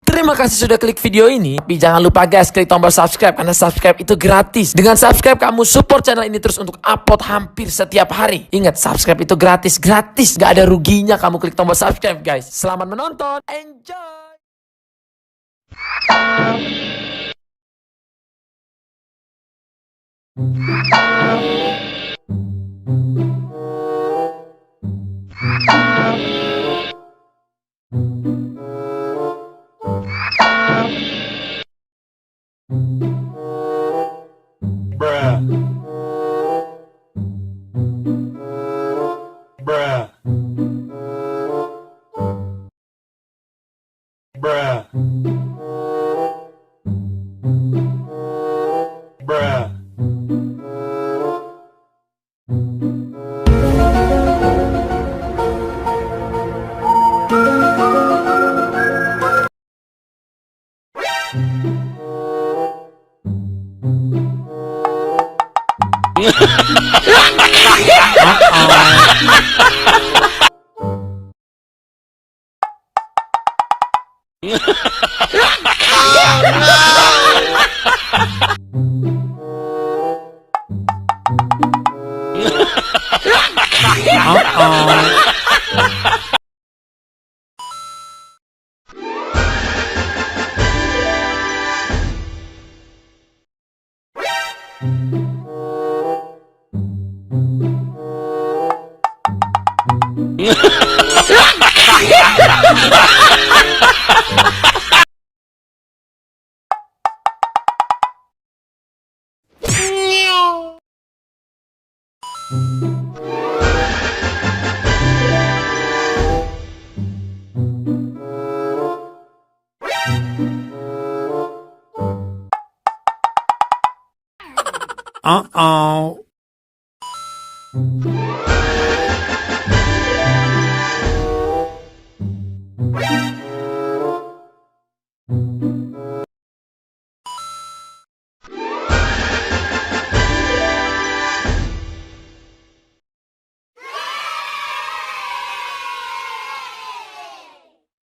Terima kasih sudah klik video ini. Tapi jangan lupa guys, klik tombol subscribe karena subscribe itu gratis. Dengan subscribe kamu support channel ini terus untuk upload hampir setiap hari. Ingat, subscribe itu gratis. Gak ada ruginya kamu klik tombol subscribe guys. Selamat menonton. Enjoy. Bruh. Bruh. Bruh. Bruh. Uh-oh.